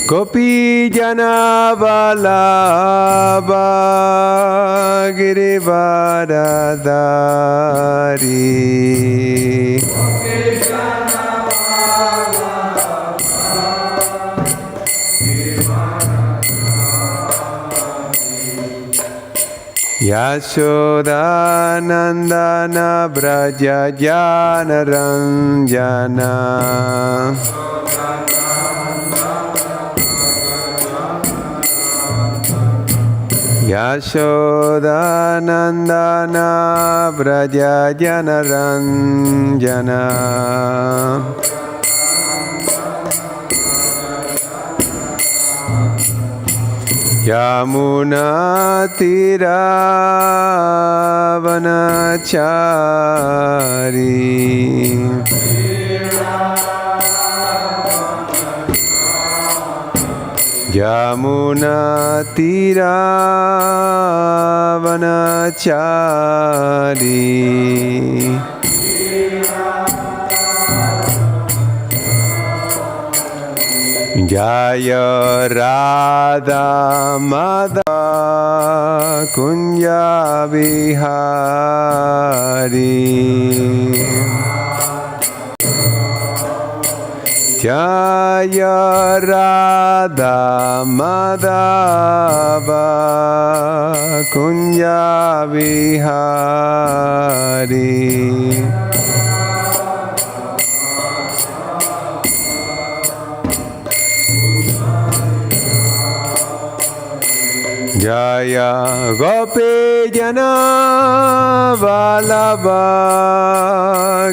Gopi Jana Vallabha Girivardhari Yashoda Nandana Braja Jana Ranjana Yashoda Nandana Braja Jana Ranjana Yamuna Tiravanachari Yamuna Tiravanachari Jaya Radha Madhava Kunja Vihari Jaya Radha Madhava Kunja Vihari Jaya Gopi Jana Vallabha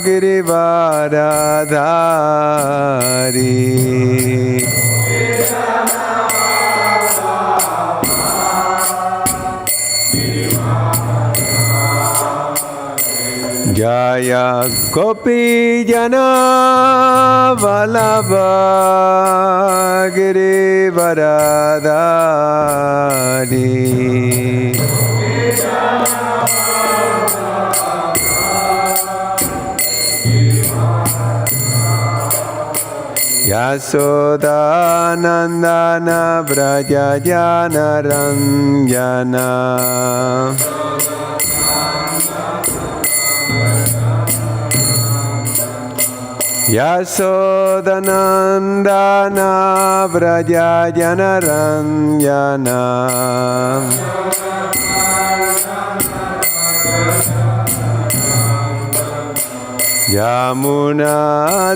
Girivardhari Jaya Gopi Jana Vallabha Girivardhari Yashoda Nandana Braja Jana Ranjana Yashoda Nandana Braja Jana Ranjana Yamuna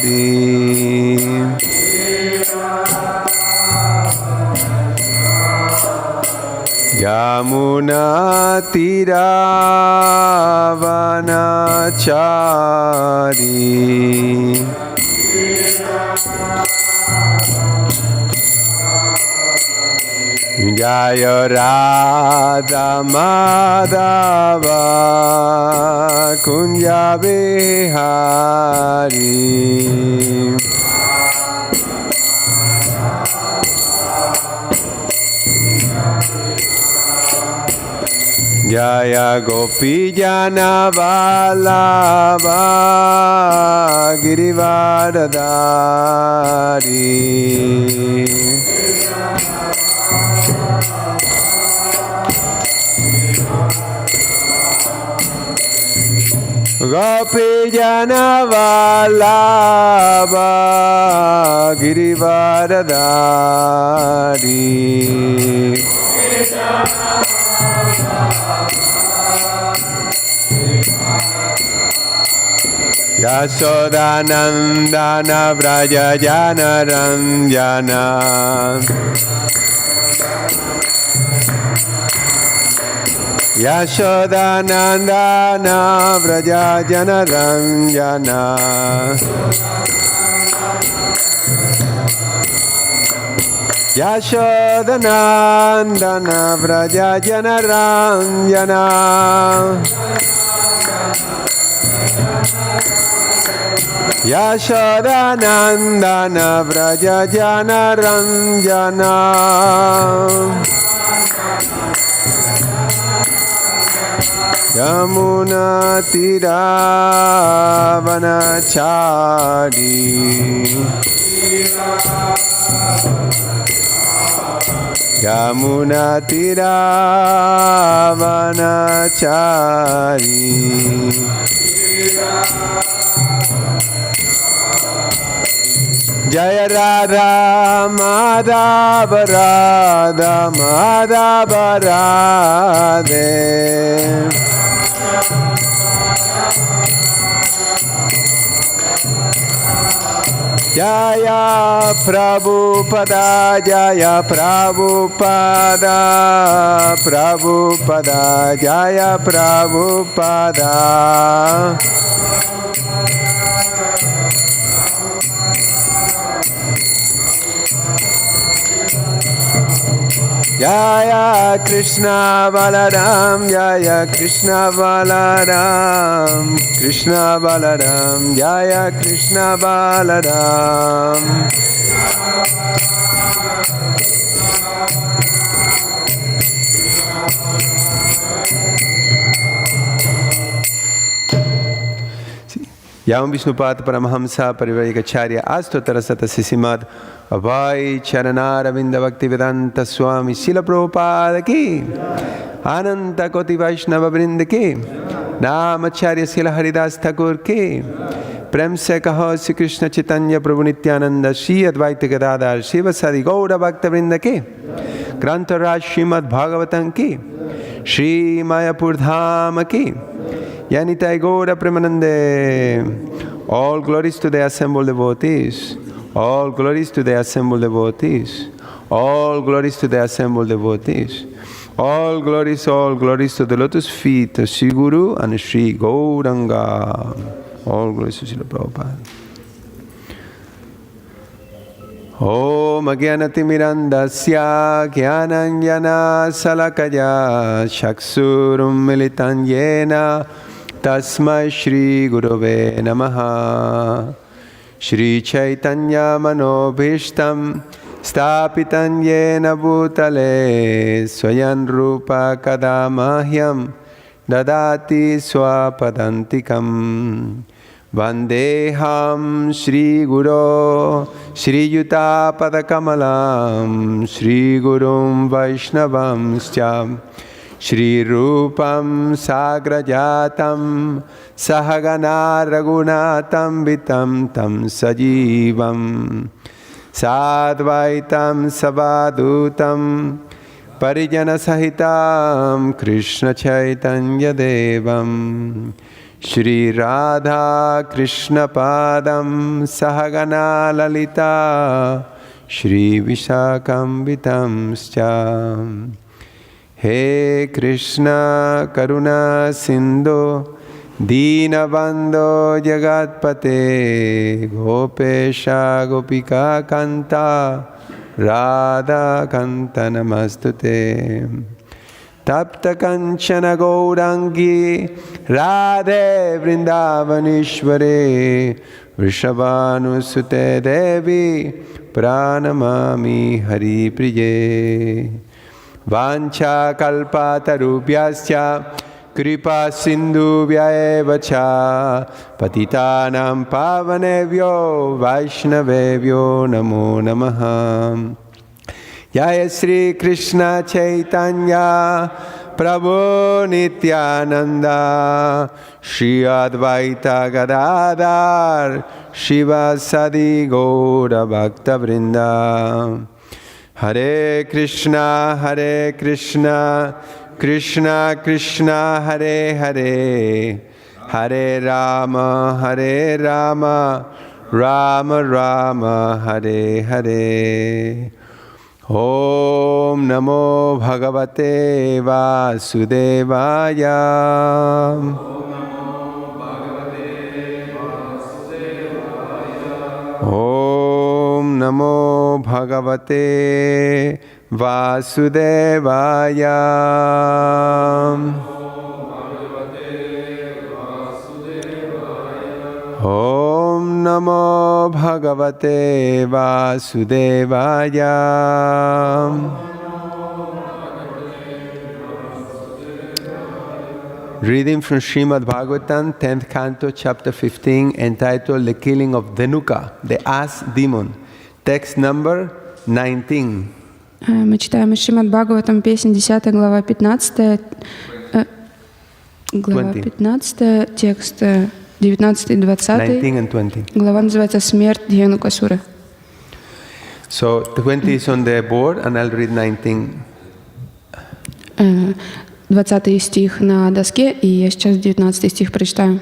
Tiravanachari Yamuna Tiravanachari Jaya Radha Madhava Kunja Vihari Jaya Gopi Jana Vallabha Girivardhari Gopi Jana Vallabha Girivardhari Yashoda Nandana Braja Jana Ranjana Yashoda Nandana Braja Jana Ranjana Yashoda Nandana Braja Jana Ranjana Yashoda Nandana Braja Jana Ranjana Yamuna Tiravanachari Yamuna Tiravanachari Jaya Radha Madhava Radha Madhava Radhe Jaya Prabhupada Jaya Prabhupada Prabhupada Jaya Prabhupada Jaya Krishna Balaram Jaya Krishna Balaram Krishna Balaram Jaya Krishna Balaram Yam Vishnupata Paramahamsa Parivarikacharya Astotara Satasi Simad Abhay Charanara Vinda Bhaktivedanta Swami Srila Prabhupada ki Ananta Koti Vaishnava Vrinda ki Namacharya Srila Haridas Thakur ki Prem se kaho Sri Krishna Caitanya Prabhu Nityananda Shri Advaita Gadadhar Shiva Sadi Gaura Bhakta Vrinda ki Grantha Raj Shrimad Bhagavatam ki Shri Mayapur Dhama ki Yanitai Gaura Premanande. All glories to the assembled devotees. All glories to the assembled devotees. All glories to the assembled devotees. All glories to the lotus feet of Sri Guru and Sri Gauranga. All glories to Srila Prabhupada. Om Agyanatimirandasya Gyananjana Salakaya Chaksurum Militan Yena Tasmai Shri Gurave Namaha Shri Chaitanya Manobhishtam Stapitan Yena Bhutale Swayan Rupa Kadamahyam Dadati Swapadantikam Vandeham Shri Guru Shri Yuta Padakamalam Shri Gurum Vaishnavam Shyam Shri Rupam Sagrajatam Sahagana Raghunatam Vitam Tam Sajivam Sadvaitam Savadutam Parijana Sahitam Krishna Chaitanya Devam Shri Radha Krishna Padam Sahagana Lalita Shri Vishakam Vitam Shyam He Krishna Karuna Sindhu Dinabandho Jagatpate Gopesha Gopika Kanta Radha Kanta Namastute Tapta Kanchana Gaurangi Radhe Vrindavanishware Vrishabhanusute Devi Pranamami Hari Priye Vancha Kalpatarubhyasya Kripa Sindhu Vyaevacha Patitanam Pavanevyo Vaishnavevyo Namo Namaha Jaya Sri Krishna Chaitanya Prabhu Nityananda Shri Advaita Gadadhar Shiva Sadi Gaura Bhakta Vrinda Hare Krishna Krishna Krishna Hare Hare Hare Rama Rama Rama Hare Hare Om Namo Bhagavate Vasudevaya Om Namo Bhagavate Vasudevaya Om Namo Bhagavate Vasudevaya Reading from Shrimad Bhagavatam, 10th canto, chapter 15, entitled The Killing of Dhenuka, the ass demon. Text number 19. Мы читаем из Шримад Бхагаватам, песня 10, глава 15, текст 19 и 20. 19 and 20. Глава называется «Смерть Дхенукасуры». So 20 is on the board and I'll read 19. 20 стих на доске, и я сейчас 19 стих прочитаю.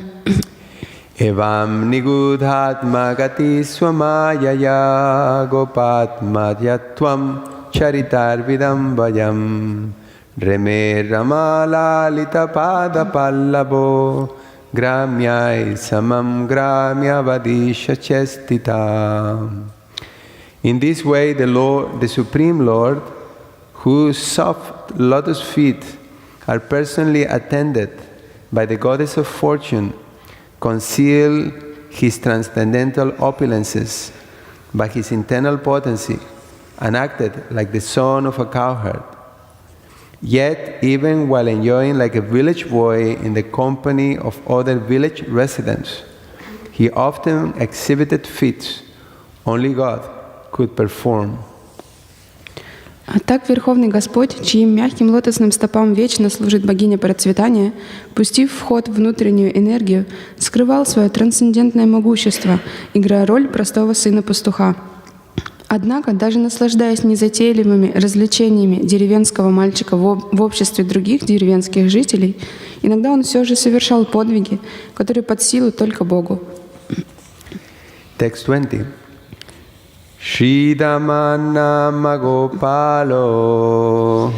Evam nigudhatmagati swamayaya gopatmadyatvam charitarvidam vayam reme ramalalita padapallabo gramyai samam gramyavadisha chestita. In this way the Lord, the Supreme Lord, whose soft lotus feet are personally attended by the goddess of fortune, conceal his transcendental opulences by his internal potency and acted like the son of a cowherd. Yet, even while enjoying like a village boy in the company of other village residents, he often exhibited feats only God could perform. А так Верховный Господь, чьим мягким лотосным стопам вечно служит богиня процветания, пустив в ход внутреннюю энергию, скрывал свое трансцендентное могущество, играя роль простого сына-пастуха. Однако, даже наслаждаясь незатейливыми развлечениями деревенского мальчика в обществе других деревенских жителей, иногда он все же совершал подвиги, которые под силу только Богу. Text 20. Shridhamana Magopalo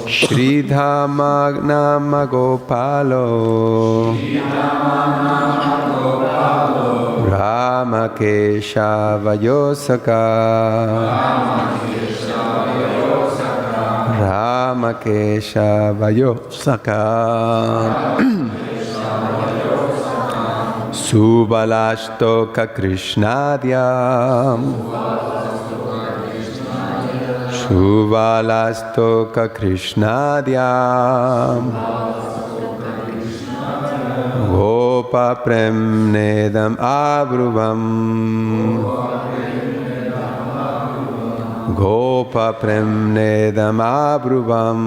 Shridhamana Magopalo Ramakesha Vayosaka Ramakesha Vayosaka Subalastoka Krishnadyam Subalastoka Krishnadyam Gopa Premnedam Abruvam Gopa Premnedam Abruvam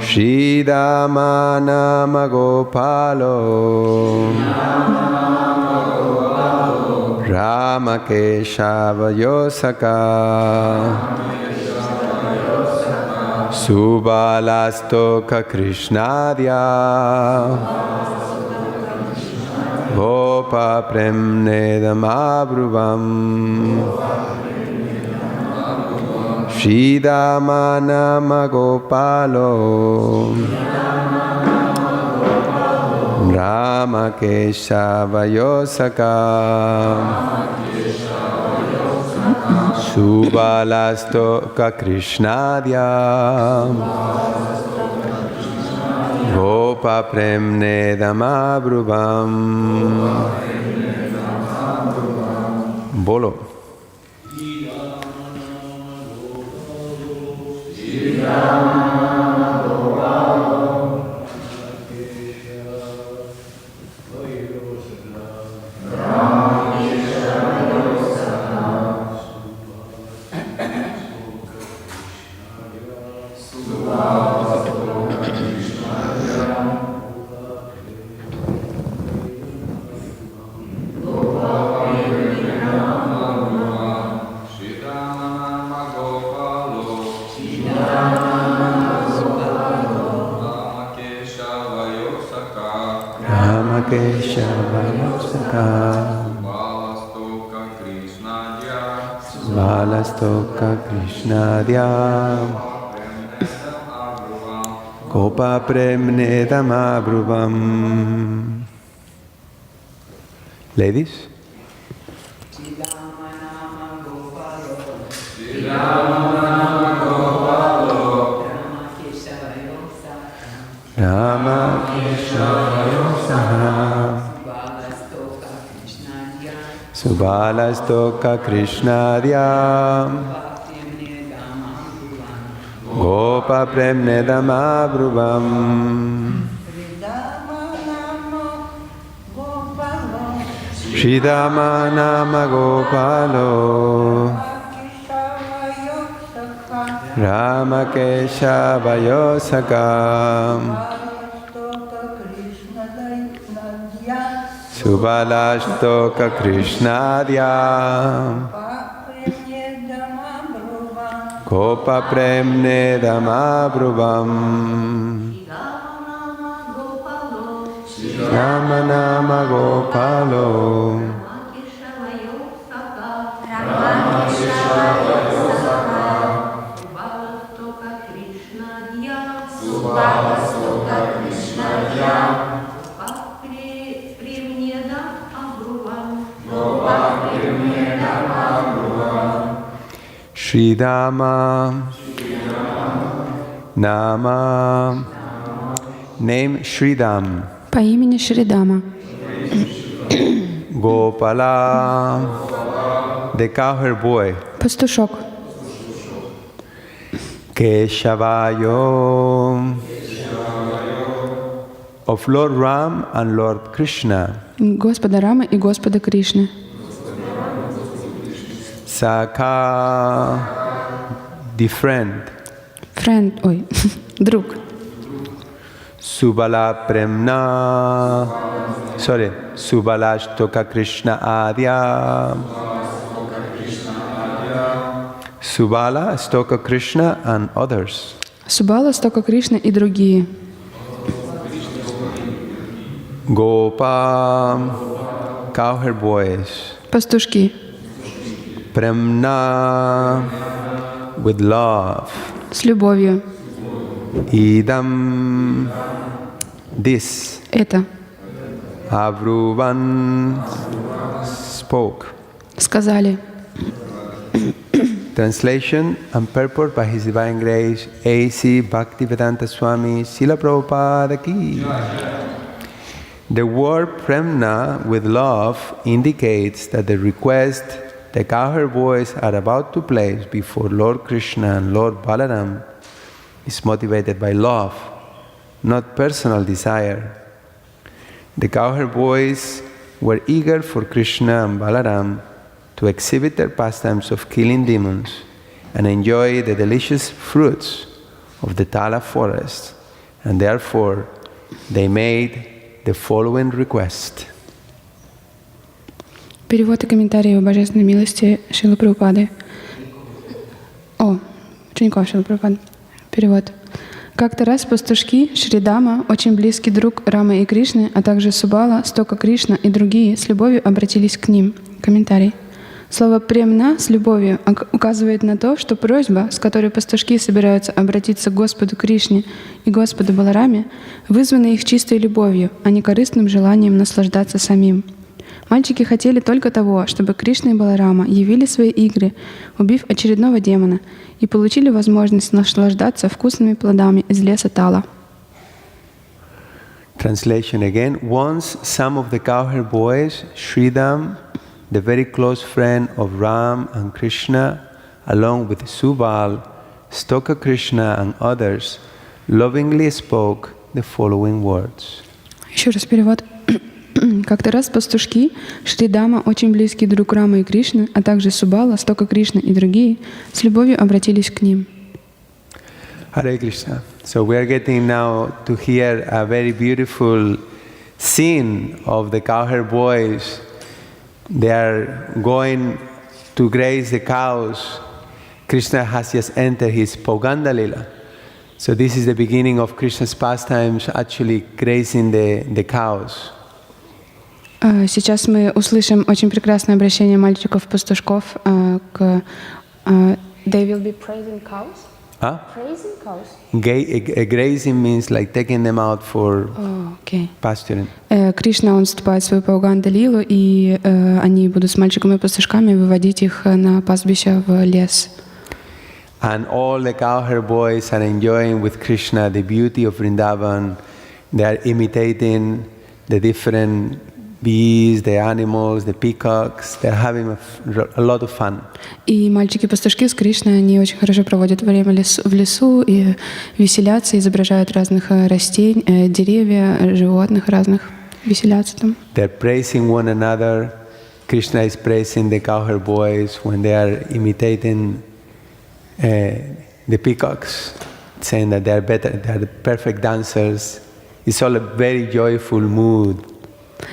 Shridhamana Magopalo Ramakesha Vayosaka Subalastoka Krishnadya Gopa Premnedam Abruvam Shridhamana Magopalo Ramakesha Vayosaka Subalastoka Krishnadya Gopa Premnedam Abruvam. Bolo. Balastoka Krishnadya Gopa Premnedam Abruvam. Ladies? Ramakesha Subalastoka Krishnadya Gopa Premne Damabruvam Shridama Nama Gopalo Rama Keshava Yosakam Subalashtoka Krishnadhyam Gopa Premne Damabruvam Rama Nama Gopalo Shridama Nama Name Shridam По имени Шридама. Gopala the cowherd boy Пастушок. Keshavayo of Lord Ram and Lord Krishna Господа Рамы и Господа Кришны. Sakha the friend Друг. Subala Premna Subalashtoka Krishna Adya Subala, Stoka Krishna and others. Субала, Стока Кришна и другие. Gopa, cowherd boys. Пастушки. Premna, with love. С любовью. Idam, this. Это. Avruvan, spoke. Сказали. Translation and purport by His Divine Grace A.C. Bhaktivedanta Swami Srila Prabhupada Ki. The word premna with love indicates that the request the cowherd boys are about to place before Lord Krishna and Lord Balaram is motivated by love, not personal desire. The cowherd boys were eager for Krishna and Balaram to exhibit their pastimes of killing demons and enjoy the delicious fruits of the Tala forest, and therefore they made the following request. Перевод и комментарий о божественной милости Шрилы Прабхупады. Учеников Шрилы Прабхупады. Перевод. Как-то раз пастушки Шридама, очень близкий друг Рамы и Кришны, а также Субала, Стока Кришна и другие с любовью обратились к ним. Комментарий. Слово «премна» с любовью указывает на то, что просьба, с которой пастушки собираются обратиться к Господу Кришне и Господу Балараме, вызвана их чистой любовью, а не корыстным желанием наслаждаться самим. Мальчики хотели только того, чтобы Кришна и Баларама явили свои игры, убив очередного демона, и получили возможность наслаждаться вкусными плодами из леса Тала. Translation again. Once some of the cowherd boys, Shridam, the very close friend of Ram and Krishna, along with Subal, Stoka Krishna and others, lovingly spoke the following words. Еще раз перевод. Как-то раз пастушки Шридама, очень близкий друг Рамы и Кришны, а также Субала, Стока Кришна и другие, с любовью обратились к ним. Hare Krishna. So we are getting now to hear a very beautiful scene of the cowherd boys. They are going to graze the cows. Krishna has just entered his Poganda Lila. So this is the beginning of Krishna's pastimes, actually grazing the cows. Сейчас мы услышим очень прекрасное обращение мальчиков-пастушков к They will be praising cows? Praising cows? Grazing means like taking them out for pasturing. Кришна, он вступает в свою Пауганда-лилу, и они будут с мальчиками-пастушками выводить их на пастбище в лес. And all the cowherd boys are enjoying with Krishna the beauty of Vrindavan. They are imitating the different bees, the animals, the peacocks. They're having a lot of fun. И мальчики-пастушки с Кришной, они очень хорошо проводят время в лесу и веселятся, изображают разных растений, деревья, животных разных, веселятся там. They're praising one another. Krishna is praising the cowherd boys when they are imitating the peacocks, saying that they are better, they are the perfect dancers. It's all a very joyful mood.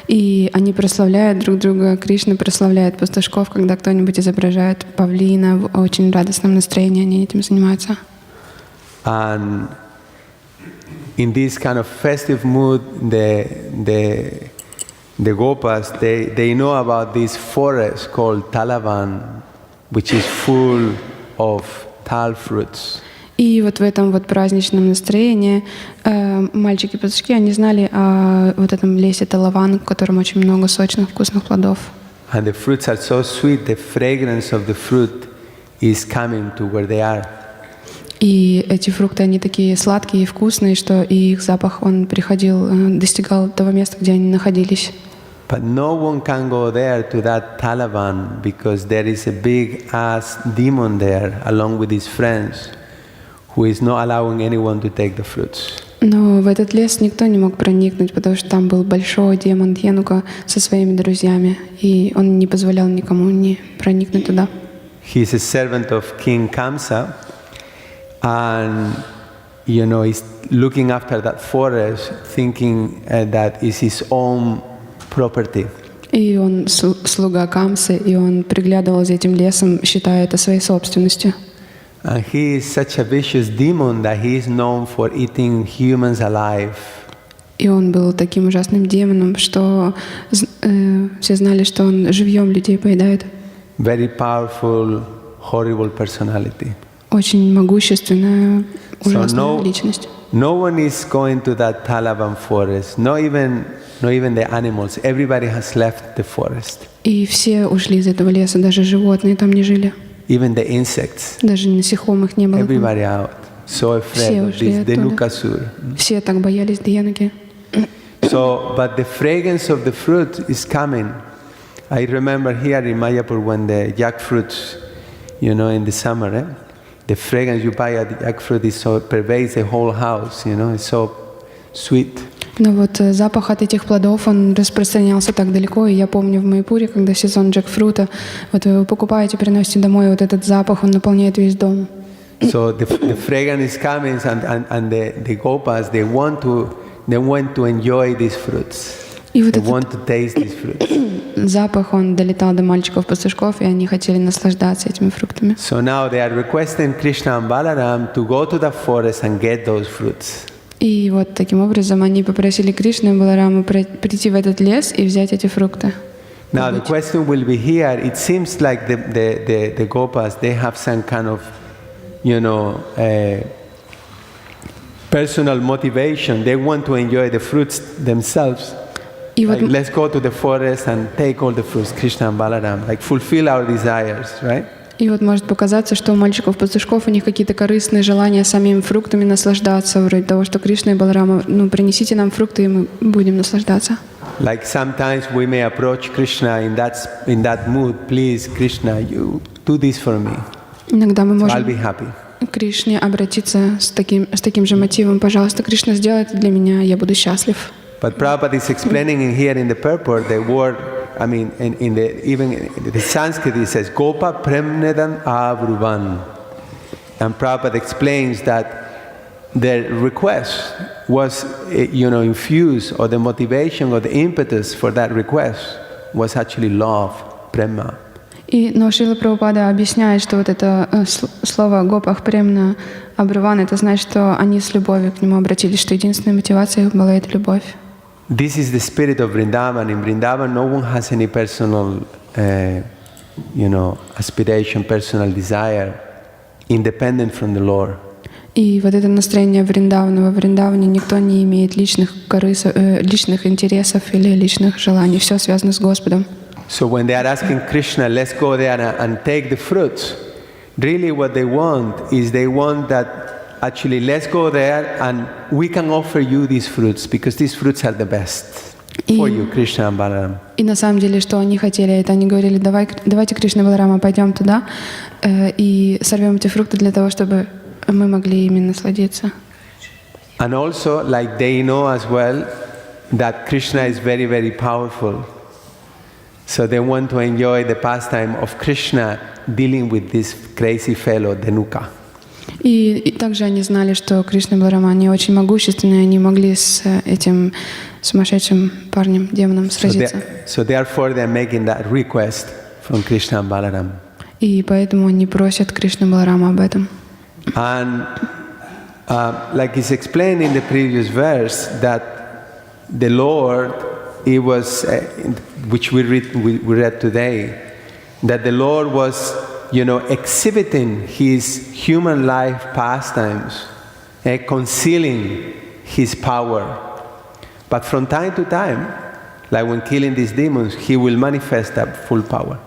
И они прославляют друг друга, Кришна прославляет пастушков, когда кто-нибудь изображает павлина в очень радостном настроении, они этим занимаются. And in this kind of festive mood, the gopas, they know about this forest called Talavan, which is full of tal fruits. И вот в этом вот праздничном настроении мальчики-пастушки, они знали о вот этом лесе Талаван, в котором очень много сочных, вкусных плодов. And the fruits are so sweet, the fragrance of the fruit is coming to where they are. И эти фрукты, они такие сладкие и вкусные, что и их запах, он достигал того места, где они находились. But no one can go there to that Talavan because there is a big ass demon there along with his friends who is not allowing anyone to take the fruits. Но в этот лес никто не мог проникнуть, потому что там был большой демон Дхенука со своими друзьями, и он не позволял никому не проникнуть туда. He is a servant of King Kamsa, and he's looking after that forest, thinking that is his own property. И он слуга Камсы, и он приглядывал за этим лесом, считая это своей собственностью. And he is such a vicious demon that he is known for eating humans alive. И он был таким ужасным демоном, что все знали, что он живьем людей поедает. Very powerful, horrible personality. Очень могущественная, ужасная личность. No one is going to that Talavan forest. Not even the animals. Everybody has left the forest. И все ушли из этого леса, даже животные там не жили. Even the insects. Даже насекомых не было. Everybody out. So afraid of this Dhenukasur. Все так боялись Дхенуки. But the fragrance of the fruit is coming. I remember here in Mayapur when the jackfruits, in the summer, the fragrance you buy at the jackfruit is so pervades the whole house. It's so sweet. Но вот запах от этих плодов, он распространялся так далеко, и я помню в Майяпуре, когда сезон джекфрута, вот вы его покупаете, приносите домой, вот этот запах, он наполняет весь дом. So the fragrance is coming, and the gopas, they want to enjoy these fruits. И вот they want to taste these fruits. Запах, он долетал до мальчиков-пастушков, и они хотели наслаждаться этими фруктами. So now they are requesting Krishna and Balaram to go to the forest and get those fruits. И вот таким образом они попросили Кришну и Балараму прийти в этот лес и взять эти фрукты. Now the question will be here. It seems like the gopas, they have some kind of, personal motivation. They want to enjoy the fruits themselves. Like, let's go to the forest and take all the fruits, Krishna and Balaram, like fulfill our desires, right? И вот может показаться, что у мальчиков-пастушков у них какие-то корыстные желания самими фруктами наслаждаться, вроде того, что Кришна и Баларама, принесите нам фрукты, и мы будем наслаждаться. Like sometimes we may approach Krishna in that mood. Please, Krishna, you do this for me. Иногда мы можем I'll be happy. к Кришне обратиться с таким же мотивом. Пожалуйста, Кришна, сделай это для меня, я буду счастлив. But Prabhupada is explaining here in the purport the word. I mean, even in the Sanskrit it says Gopa Premnedan Avruvan, and Prabhupada explains that their request was, infused, or the motivation or the impetus for that request was actually love, prema. Но Шрила Прабхупада объясняет, что вот это слово «гопах премна абруван» это значит, что они с любовью к нему обратились, что единственной мотивацией их была эта любовь. This is the spirit of Vrindavan. In Vrindavan, no one has any personal, aspiration, personal desire, independent from the Lord. И вот это настроение Вриндавана. Во Вриндаване никто не имеет личных интересов или личных желаний. Все связано с Господом. So when they are asking Krishna, let's go there and take the fruits, really what they want is they want that actually let's go there and we can offer you these fruits because these fruits are the best. for you, Krishna and Balaram. И на самом деле, что они хотели, это они говорили, давайте, Кришна и Баларама, пойдем туда и сорвем эти фрукты для того, чтобы мы могли ими насладиться. And also, like they know as well that Krishna is very, very powerful. So they want to enjoy the pastime of Krishna dealing with this crazy fellow, Dhanuka. И также они знали, что Кришна и Баларама, они очень могущественные, они могли с этим сумасшедшим парнем, демоном сразиться. So therefore they are making that request from Krishna and Balaram. И поэтому они просят Кришну и Баларама об этом. And like it's explained in the previous verse, that the Lord, it was, which we read today, that the Lord was, exhibiting his human life pastimes, concealing his power. But from time to time, like when killing these demons, he will manifest that full power.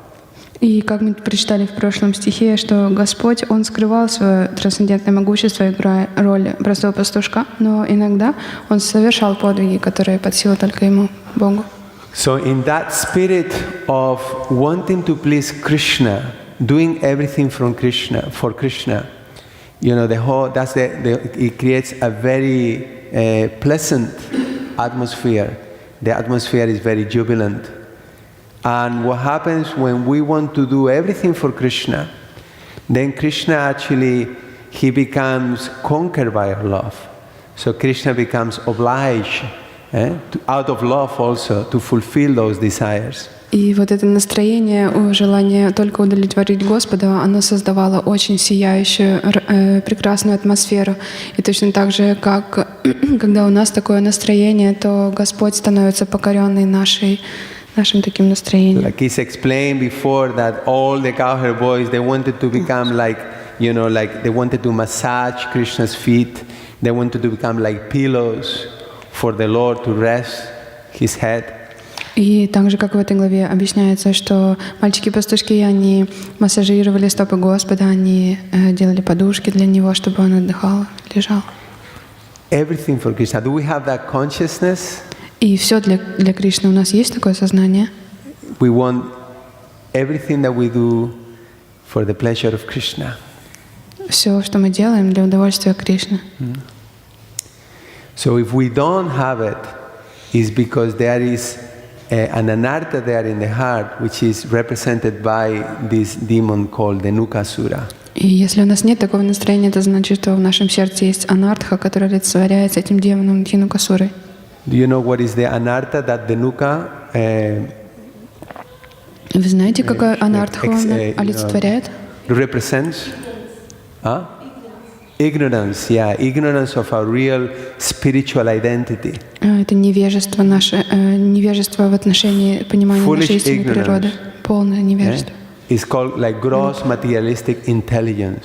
И как мы прочитали в прошлом стихе, что Господь, Он скрывал свое трансцендентное могущество, играя роль простого пастушка, но иногда Он совершал подвиги, которые под силу только Ему, Богу. So in that spirit of wanting to please Krishna, doing everything for Krishna, it creates a very pleasant atmosphere. The atmosphere is very jubilant. And what happens when we want to do everything for Krishna, then Krishna actually, he becomes conquered by our love. So Krishna becomes obliged, out of love also, to fulfill those desires. И вот это настроение, желание только удовлетворить Господа, оно создавало очень сияющую, прекрасную атмосферу. И точно так же, как когда у нас такое настроение, то Господь становится покоренный нашим таким настроением. Like it's explained before that all the cowherd boys, they wanted to become like they wanted to massage Krishna's feet. They wanted to become like pillows for the Lord to rest his head. И так же, как в этой главе объясняется, что мальчики-пастушки, они массажировали стопы Господа, они делали подушки для Него, чтобы Он отдыхал, лежал. Everything for Krishna. Do we have that consciousness? И все для Кришны. У нас есть такое сознание. We want everything that we do for the pleasure of Krishna. Все, что мы делаем, для удовольствия Кришны. So if we don't have it, it's because there is an anartha there in the heart, which is represented by this demon called the Nukasura. И если у нас нет такого настроения, это значит, что в нашем сердце есть анартха, которая олицетворяется этим демоном Дхинукасурой. Do you know what is the anartha that the Nuka? Вы знаете, какая анартха он олицетворяет? Represents? Ignorance, ignorance of our real spiritual identity. Это невежество наше, невежество в отношении понимания нашей истинной природы, полное невежество. It's called like gross materialistic intelligence.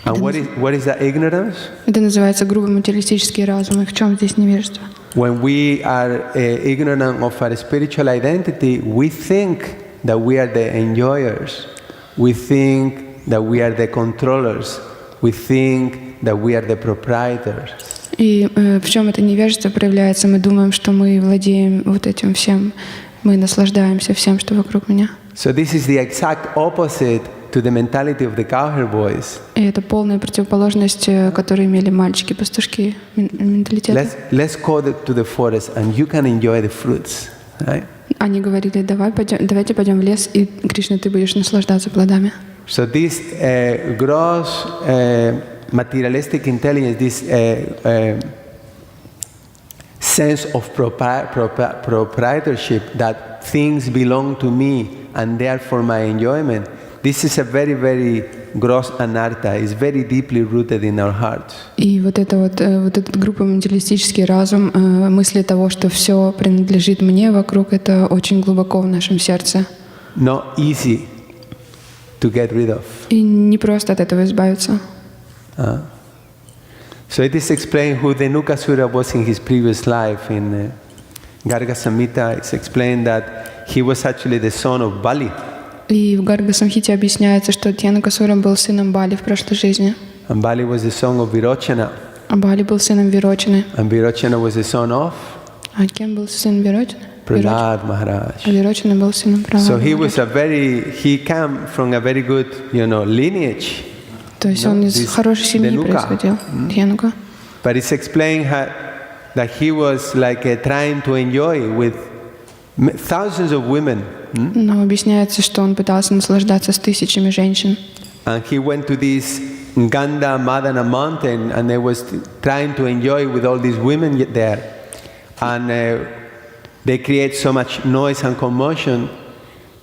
And what is that ignorance? Это называется грубый материалистический разум. И в чем здесь невежество? When we are ignorant of our spiritual identity, we think that we are the enjoyers. We think that we are the controllers. We think that we are the proprietors. И в чем это невежество проявляется? Мы думаем, что мы владеем вот этим всем. Мы наслаждаемся всем, что вокруг меня. So this is the exact opposite to the mentality of the cowherd boys. И это полная противоположность, которую имели мальчики-пастушки, менталитет. Let's go to the forest and you can enjoy the fruits, right? Они говорили, давайте пойдем в лес, и, Кришна, ты будешь наслаждаться плодами. So this gross materialistic intelligence, this sense of proprietorship, that things belong to me and therefore my enjoyment, this is a very, very gross anartha. It's very deeply rooted in our hearts. И вот этот группа материалистический разум, мысли того, что все принадлежит мне вокруг, это очень глубоко в нашем сердце. Not easy to get rid of. И не просто от этого избавиться. So it is explained who the Nukasura was in his previous life. In Garga Samhita, it's explained that he was actually the son of Bali. И в Гарга Самхите объясняется, что Дхьянакасура был сыном Бали в прошлой жизни. And Bali was the son of Virochana. А Бали был сыном Вирочаны. And Virochana was the son of? А кем был сын Вирочина? Prahlad Maharaj. Вирочина был сыном So he Пралада. was he came from a very good, lineage. То есть он из хорошей семьи Дhenука. происходил. Дхенука. But it's explained that he was like trying to enjoy with thousands of women. Но объясняется, что он пытался наслаждаться с тысячами женщин. And he went to this Ganda Madana mountain and they was trying to enjoy with all these women there. And they create so much noise and commotion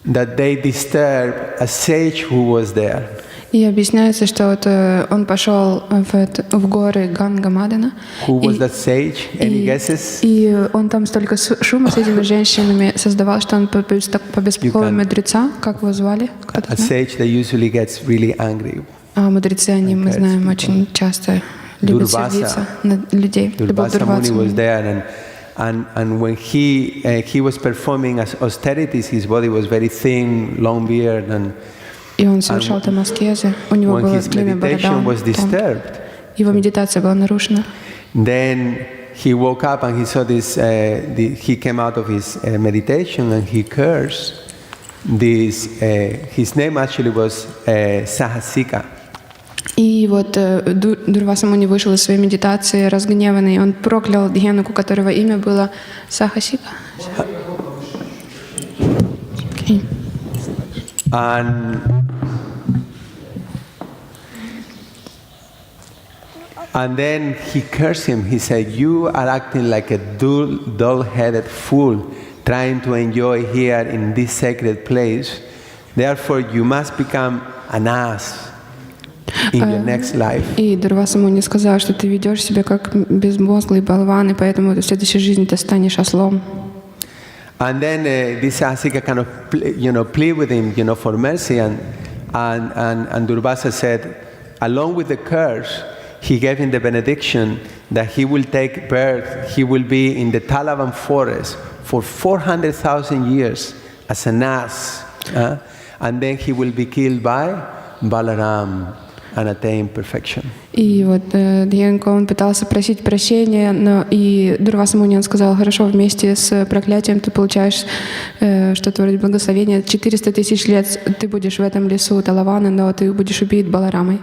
that they disturb a sage who was there. И объясняется, что вот он пошел в горы Ганга-Мадана. Who was that sage? Any guesses? И он там столько шума с этими женщинами создавал, что он побеспокоил мудреца. Как его звали? A sage that usually gets really angry. А мудрецы, они, мы знаем, очень часто любят сердиться на людей. Durvasa Muni was there and when he was performing as austerities, his body was very thin, long beard and И он совершал там аскезы. У него было племя борода. Его медитация была нарушена. Then he woke up and he saw this. He came out of his meditation and he cursed this. His name actually was Sahasika. И вот Дурваса Муни вышел из своей медитации разгневанный. Он проклял Дхенуку, которого имя было Сахасика. Okay. And then he cursed him. He said, "You are acting like a dull-headed fool, trying to enjoy here in this sacred place. Therefore, you must become an ass in your next life." И Дурваса Муни сказал, что ты ведешь себя как безмозглый болван, и поэтому в следующей жизни ты станешь ослом. And then this Asika kind of, plead with him, for mercy, and Durvasa said, along with the curse, he gave him the benediction that he will take birth. He will be in the Talavan forest for 400,000 years as an ass, and then he will be killed by Balaram and attain perfection. И вот Дхенко, он пытался просить прощения, но и Дурваса Муни, он сказал, хорошо, вместе с проклятием ты получаешь что-то вроде благословения. 400 тысяч лет ты будешь в этом лесу Талавана, но ты будешь убит Баларамой.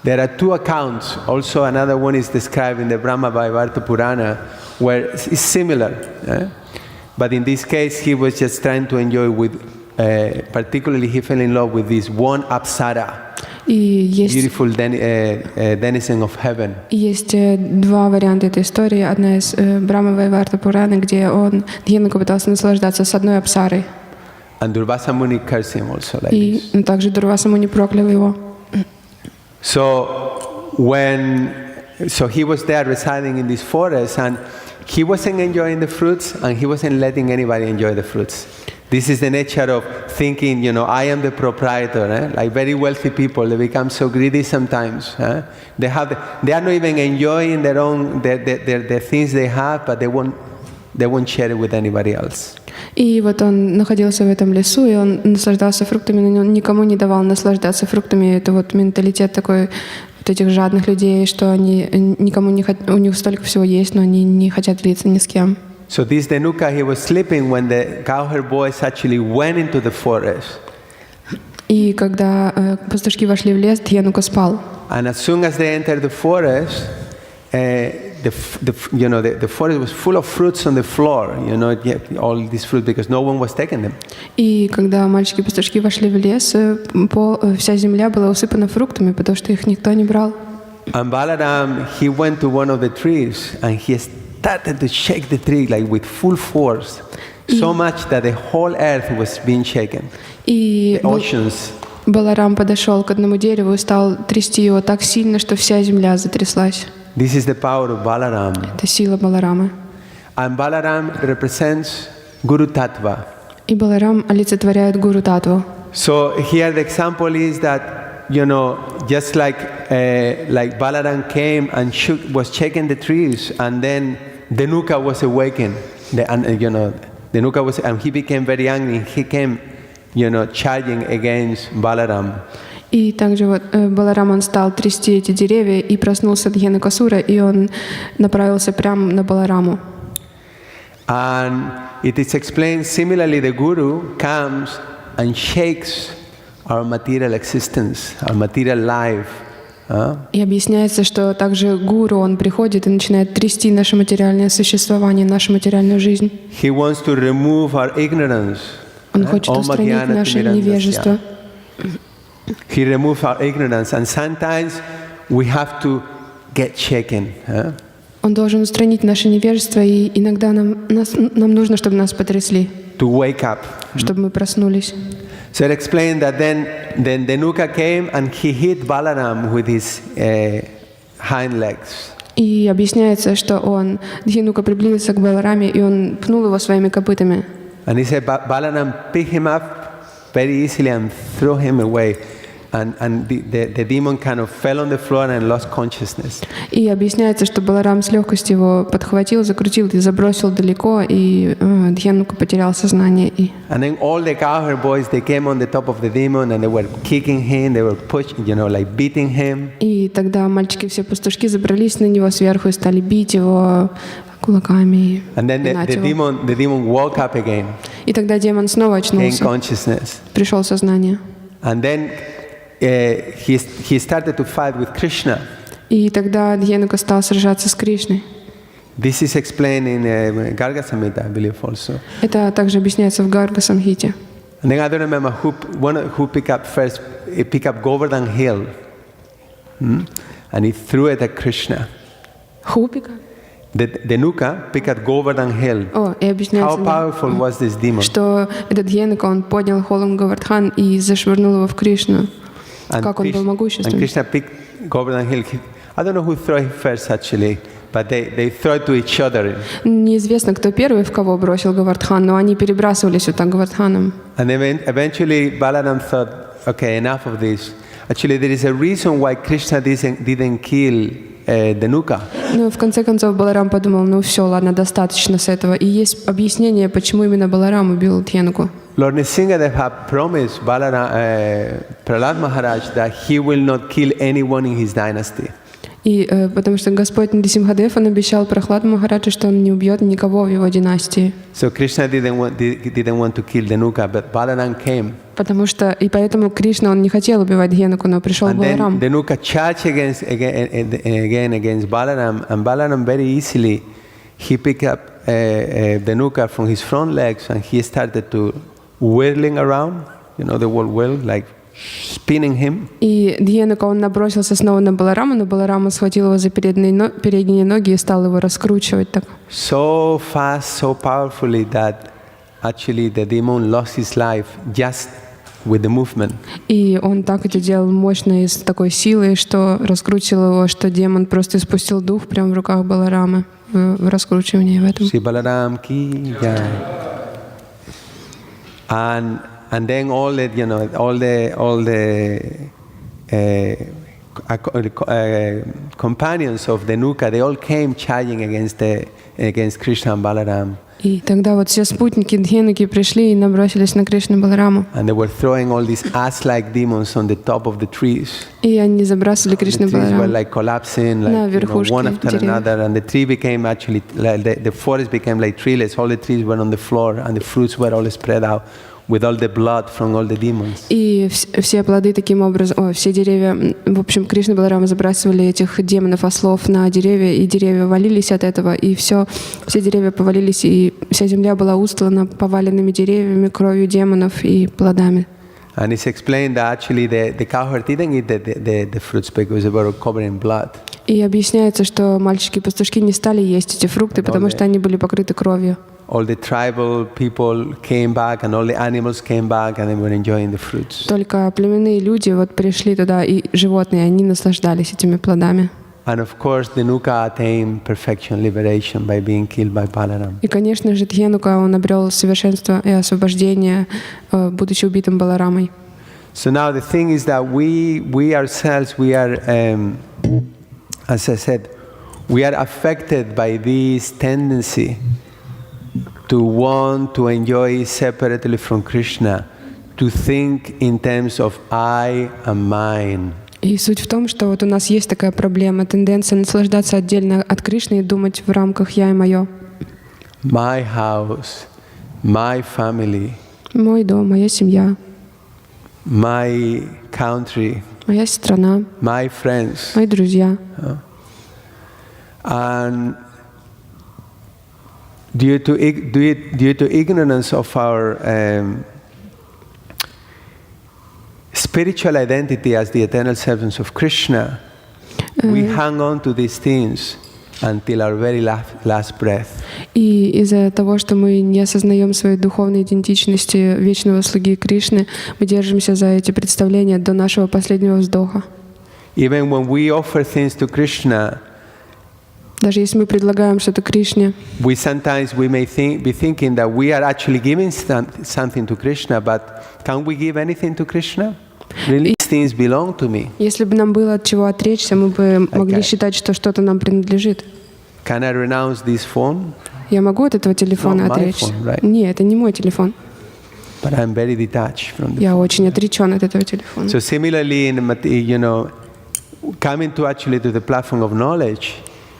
There are two accounts. Also, another one is described in the Brahma Vaivarta Purana, where it's similar. But in this case, he was just trying to enjoy with, particularly he fell in love with this one Apsara. Beautiful denizen of heaven. Есть два варианта этой истории. Одна из Брахма Вайварта Пураны, где Дхенука пытался наслаждаться с одной Апсарой. And Durvasa Muni cursed him also like И также Дурваса Муни проклял его. So he was there residing in this forest, and he wasn't enjoying the fruits, and he wasn't letting anybody enjoy the fruits. This is the nature of thinking, I am the proprietor. Like very wealthy people, they become so greedy sometimes. They are not even enjoying their own the things they have, but they won't share it with anybody else. И вот он находился в этом лесу, и он наслаждался фруктами, но он никому не давал наслаждаться фруктами. Это вот менталитет такой вот этих жадных людей, что они никому не хотят, у них столько всего есть, но они не хотят делиться ни с кем. So this Dhenuka, he was sleeping when the cowherd boys actually went into the forest. И когда пастушки вошли в лес, Дхенука спал. And as soon as they entered the forest, the forest was full of fruits on the floor. All these fruits because no one was taking them. И когда мальчики-пастушки вошли в лес, вся земля была усыпана фруктами, потому что их никто не брал. And Balaram, he went to one of the trees and he started to shake the tree like with full force, so much that the whole earth was being shaken. И oceans. Баларам подошел к одному дереву и стал трясти его так сильно, что вся земля затряслась. This is the power of Balaram. Это сила Баларамы. And Balaram represents Guru Tattva. И Баларам олицетворяет Гуру Татву. So here the example is that, just like Balaram came and was shaking the trees, and then Dhenuka was awakened. Dhenuka was, and he became very angry. He came, charging against Balaram. И также вот Баларам, он стал трясти эти деревья, и проснулся Дхенукасура, и он направился прямо на Балараму. And it is explained similarly, the Guru comes and shakes our material existence, our material life. И объясняется, что также гуру, он приходит и начинает трясти наше материальное существование, нашу материальную жизнь. He wants to remove our ignorance. Он хочет устранить наше невежество. He removes our ignorance, and sometimes we have to get shaken. Он должен устранить наше невежество, и иногда нам нужно, чтобы нас потрясли, To wake up. чтобы мы проснулись. So it explained that then Dhanuka came and he hit Balaram with his hind legs. И объясняется, что Дхинука приблизился к Балараме, и он пнул его своими копытами. And he said, Balaram picked him up very easily and threw him away. And the demon kind of fell on the floor and lost consciousness. И объясняется, что Баларам с легкостью его подхватил, закрутил и забросил далеко, и Дхинука потерял сознание. And then all the cowherd boys, they came on the top of the demon and they were kicking him, they were pushing, like beating him. И тогда мальчики все пастушки забрались на него сверху и стали бить его кулаками. And then the demon woke up again. И тогда демон снова очнулся. Gained consciousness. Пришел сознание. And then he started to fight with Krishna. И тогда Дхинука стал сражаться с Кришной. This is explained in Garga-samhita, I believe also. Это также объясняется в Гарга-самхите. And then I don't remember who picked up first. He picked up Govardhan Hill, and he threw it at Krishna. Хупика? The Dhanuka picked up Govardhan Hill. И объясняется, How powerful was this demon? что этот Дхинука, он поднял холм Говардхан и зашвырнул его в Кришну. Как он был могущественный. And Krishna picked Govardhan Hill. I don't know who threw it first actually, but they threw it to each other. Неизвестно, кто первый в кого бросил Говардхан, но они перебрасывались вот так Говардханом. And then eventually Balaram thought, okay, enough of this. Actually, there is a reason why Krishna didn't kill Dhanuka. Но в конце концов Баларам подумал, все, ладно, достаточно с этого. И есть объяснение, почему именно Баларам убил Дхинуку. Lord Nrsimhadev had promised Prahlad Maharaj that he will not kill anyone in his dynasty. И потому что Господь Нрисимхадев, он обещал Прахладу Махараджу, что он не убьет никого в его династии. So Krishna didn't want to kill Dhanuka, but Balaram came. Потому что и поэтому Кришна, он не хотел убивать Дхинуку, но пришел Баларам. And then Dhanuka charged against Balaram, and Balaram very easily he picked up Dhanuka from his front legs and he started to whirling around, the word whirl, like spinning him. И Дхинука, он набросился снова на Баларама, но Баларама схватил его за передние ноги и стал его раскручивать так. So fast, so powerfully that actually the demon lost his life just with the movement. И он так это делал мощно и с такой силой, что раскрутил его, что демон просто испустил дух прямо в руках Баларамы в раскручивании в этом. Shri Balaram ki jai. And then all the companions of Dhanuka, they all came charging against Krishna and Balaram. И тогда вот все спутники Дхинуки пришли и набросились на Кришну и Балараму. And they were throwing all these ass-like demons on the top of the trees. И они забрасывали Кришну и The trees were Балараму like collapsing, на like верхушки one after деревьев. another, and the tree became actually the forest became like treeless. All the trees were on the floor, and the fruits were all spread out with all the blood from all the demons. И все плоды таким образом, все деревья, в общем, Кришна и Баларама забрасывали этих демонов-ослов на деревья, и деревья валились от этого, и все деревья повалились, и вся земля была устлана поваленными деревьями, кровью демонов и плодами. And it's explained that actually the cowherd didn't eat the fruits because they were covered in blood. И объясняется, что мальчики-пастушки не стали есть эти фрукты, потому что они были покрыты кровью. All the tribal people came back and all the animals came back and they were enjoying the fruits. Только племенные люди вот пришли туда, и животные, они наслаждались этими плодами. And of course, Dhanuka attained perfection, liberation by being killed by Balaram. И, конечно же, Дхинука, он обрел совершенство и освобождение, будучи убитым Баларамой. So now the thing is that we ourselves, we are, as I said, we are affected by this tendency to want to enjoy separately from Krishna, to think in terms of I and mine. И суть в том, что вот у нас есть такая проблема, тенденция наслаждаться отдельно от Кришны и думать в рамках «я» и «моё». my house, my family, мой дом, моя семья, my country, моя страна, my friends. мои друзья. And due to ignorance of our spiritual identity as the eternal servants of Krishna, we hang on to these things until our very last breath. И из-за того, что мы не осознаем своей духовной идентичности вечного слуги Кришны, мы держимся за эти представления до нашего последнего вздоха. Even when we offer things to Krishna, даже если мы предлагаем что-то Кришне, we may be thinking that we are actually giving something to Krishna, but can we give anything to Krishna? Really, these things belong to me. Если бы нам было от чего отречься, мы бы могли считать, что что-то нам принадлежит. Can I renounce this phone? Я могу от этого телефона отречься? Right? Нет, это не мой телефон. But I'm very detached from the Я phone. очень отречен от этого телефона. So similarly, coming to the platform of knowledge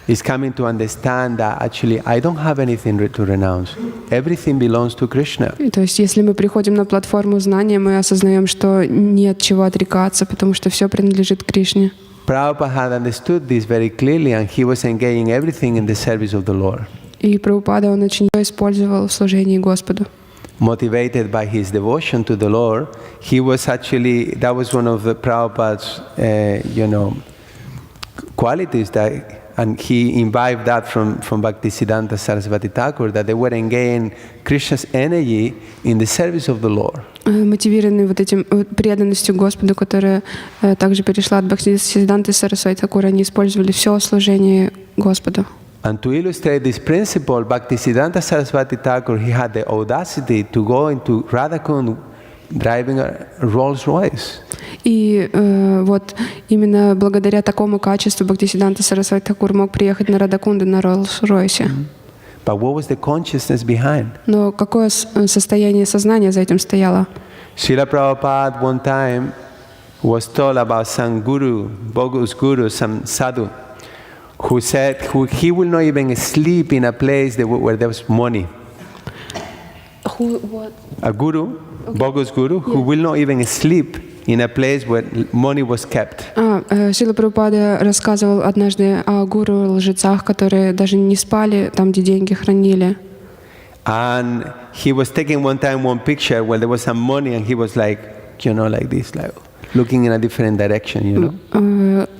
is coming to understand that actually I don't have anything to renounce. Everything belongs to Krishna. То есть, если мы приходим на платформу знания, мы осознаем, что нет чего отрекаться, потому что все принадлежит Кришне. Prabhupada had understood this very clearly, and he was engaging everything in the service of the Lord. И Прабхупада, он очень использовал в служении Господу. Motivated by his devotion to the Lord, he was actually, that was one of the Prabhupada's, qualities that. And he imbibed that from Bhaktisiddhanta Sarasvati Thakur, that they were engaging Krishna's energy in the service of the Lord. Мотивированный вот этим преданностью Господу, которая также перешла от Бхактисиддханты Сарасвати Тхакура, они использовали все служение Господу. And to illustrate this principle, Bhaktisiddhanta Sarasvati Thakur, he had the audacity to go into Radhakund driving a Rolls Royce. И вот именно благодаря такому качеству Бхактисиддханта Сарасвати Тхакур мог приехать на Радхакунду на Роллс-Ройсе. But what was the consciousness behind? Но какое состояние сознания за этим стояло? Srila Prabhupada one time was told about some guru, bogus guru, some sadhu, who said he will not even sleep in a place where there was money. A guru, bogus guru, who will not even sleep in a place where money was kept. Шрила Прабхупада рассказывал однажды о гуру-лжецах, которые даже не спали там, где деньги хранили. And he was taking one picture where there was some money, and he was like this, like looking in a different direction,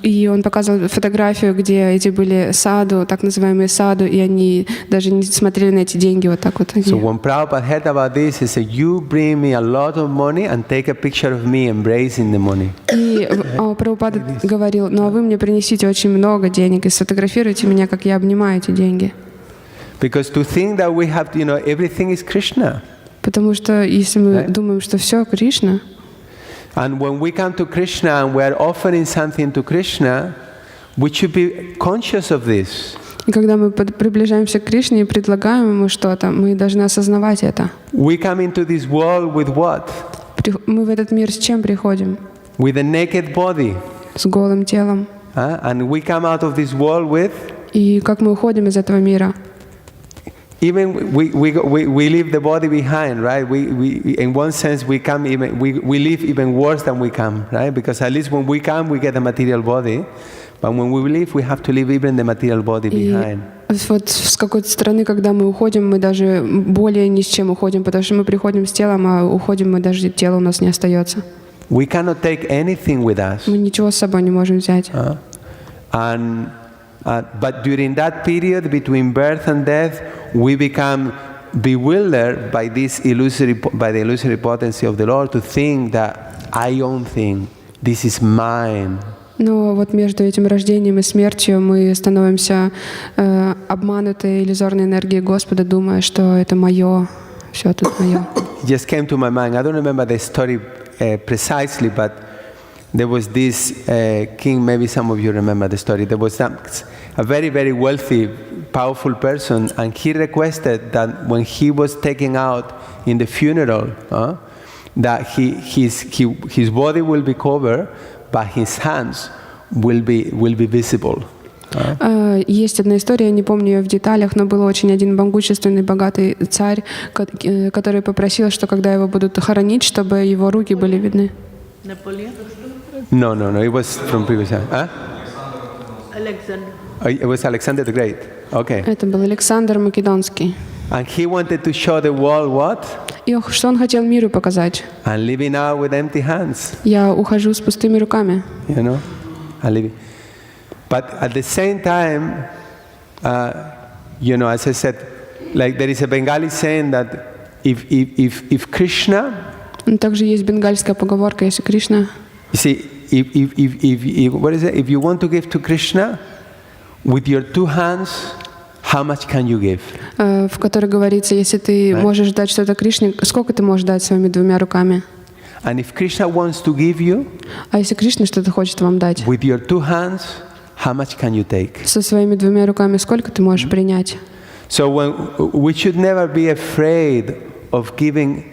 И он показывал фотографию, где эти были саду, так называемые саду, и они даже не смотрели на эти деньги вот так вот. So when Prabhupada heard about this, he said, "You bring me a lot of money and take a picture of me embracing the money." И Прабхупада говорил: ну а вы мне принесите очень много денег и сфотографируйте меня, как я обнимаю эти деньги. Because to think that we have, everything is Krishna. Потому что если мы думаем, что все Кришна, and when we come to Krishna and we are offering something to Krishna, we should be conscious of this. И когда мы приближаемся к Кришне и предлагаем ему что-то, мы должны осознавать это. We come into this world with what? Мы в этот мир с чем приходим? With a naked body. С голым телом. And we come out of this world with? И как мы уходим из этого мира? Even we leave the body behind, right? We in one sense we live even worse than we come, right? Because at least when we come, we get a material body, but when we leave, we have to leave even the material body behind. Вот с какой-то стороны, когда мы уходим, мы даже более ни с чем уходим, потому что мы приходим с телом, а уходим мы даже тело у нас не остается. We cannot take anything with us. Мы ничего с собой не можем взять. But during that period between birth and death, we become bewildered by the illusory potency of the Lord to think that I own thing, this is mine. Но вот между этим рождением и смертью мы становимся обмануты иллюзорной энергией Господа, думая, что это мое, все тут мое. Just came to my mind. I don't remember the story precisely, but there was this king, maybe some of you remember the story. There was a very, very wealthy, powerful person, and he requested that when he was taken out in the funeral, that his body will be covered, but his hands will be visible. Есть одна история, я не помню ее в деталях, но был очень один могущественный, богатый царь, который попросил, что когда его будут хоронить, чтобы его руки были видны. Napoleon? No, it was from previous time. Huh? Alexander. It was Alexander the Great. Okay. Это был Александр Македонский. And he wanted to show the world what? И что он хотел миру показать? I'm leaving out with empty hands. Я ухожу с пустыми руками. You know? I'm leaving. But at the same time, as I said, like there is a Bengali saying that if Krishna, Также есть бенгальская поговорка, если Кришна, you see, what is it? If you want to give to Krishna with your two hands, how much can you give? в которой говорится, если ты можешь дать что-то Кришне, сколько ты можешь дать своими двумя руками? And if Krishna wants to give you А если Кришна что-то хочет вам дать? with your two hands, how much can you take? Со своими двумя руками сколько ты можешь принять? So we should never be afraid of giving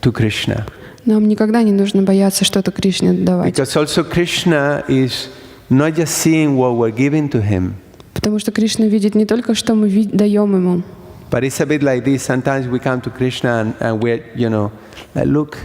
to Krishna. Нам никогда не нужно бояться что-то Кришне давать. Because also Krishna is not just seeing what we're giving to him. Потому что Кришна видит не только, что мы даем ему. But it's a bit like this. Sometimes we come to Krishna and we're, like, look,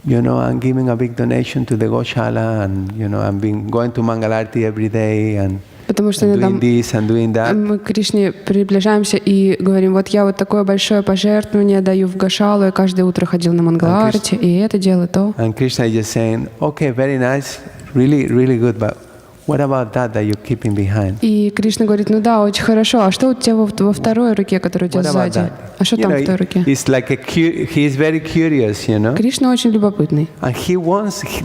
I'm giving a big donation to the Goshala and, I'm going to Mangalarti every day and Потому что doing this and doing that. Мы к Кришне приближаемся и говорим, вот я вот такое большое пожертвование даю в Гошалу, я каждое утро ходил на Мангаларти, и это делаю то. And Krishna is just saying, okay, very nice, really, really good, but what about that you're keeping behind? И Кришна говорит, ну да, очень хорошо, а что у тебя во второй руке, которая у тебя What about сзади? that? А что там в той руке? It's like he is very curious, Кришна очень любопытный. and